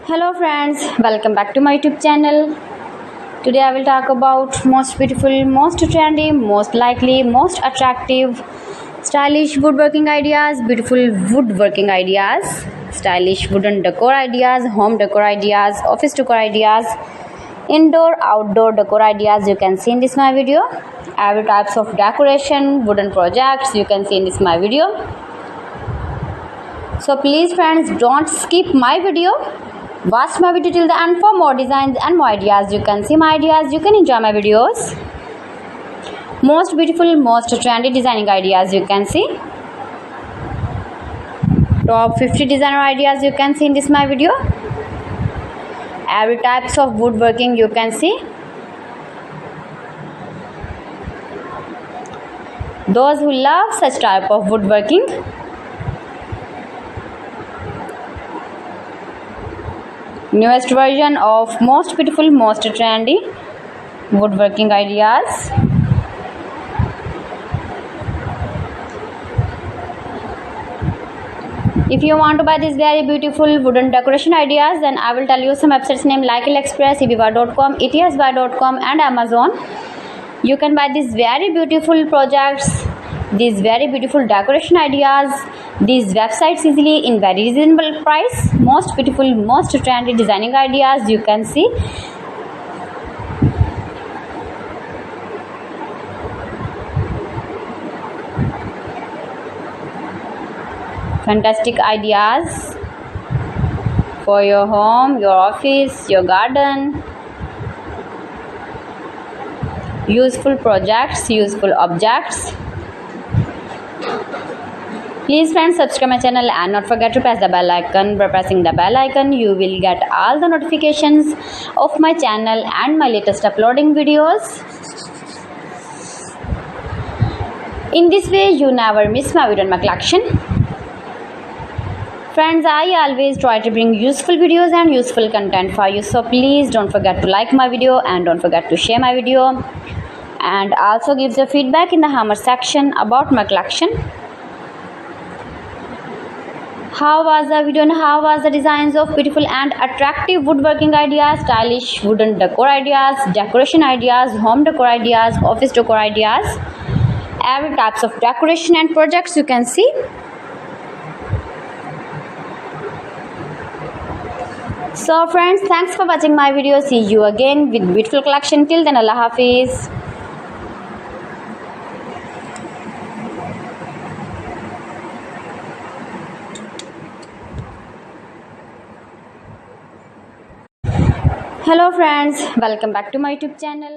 Hello friends, welcome back to my YouTube channel. Today I will talk about most beautiful, most trendy, most likely, most attractive, stylish woodworking ideas, beautiful woodworking ideas, stylish wooden decor ideas, home decor ideas, office decor ideas, indoor, outdoor decor ideas you can see in this my video. Every types of decoration, wooden projects you can see in this my video. So please friends, don't skip my video. Watch my video till the end for more designs and more ideas. You can see my ideas, you can enjoy my videos. Most beautiful, most trendy designing ideas you can see. Top 50 designer ideas you can see in this my video. Every types of woodworking you can see. Those who love such type of woodworking, newest version of most beautiful, most trendy woodworking ideas. If you want to buy these very beautiful wooden decoration ideas, then I will tell you some websites name like AliExpress, eBay.com, etsbuy.com and Amazon. You can buy these very beautiful projects, these very beautiful decoration ideas, these websites easily in very reasonable price. Most beautiful, most trendy designing ideas you can see. Fantastic ideas for your home, your office, your garden. Useful projects, useful objects. Please friends, subscribe my channel and not forget to press the bell icon. By pressing the bell icon, you will get all the notifications of my channel and my latest uploading videos. In this way, you never miss my video and my collection. Friends, I always try to bring useful videos and useful content for you. So please don't forget to like my video and don't forget to share my video. And also give your feedback in the comment section about my collection. How was the video and how was the designs of beautiful and attractive woodworking ideas, stylish wooden decor ideas, decoration ideas, home decor ideas, office decor ideas, every types of decoration and projects you can see. So friends, thanks for watching my video. See you again with beautiful collection. Till then, Allah Hafiz. Hello friends, welcome back to my YouTube channel.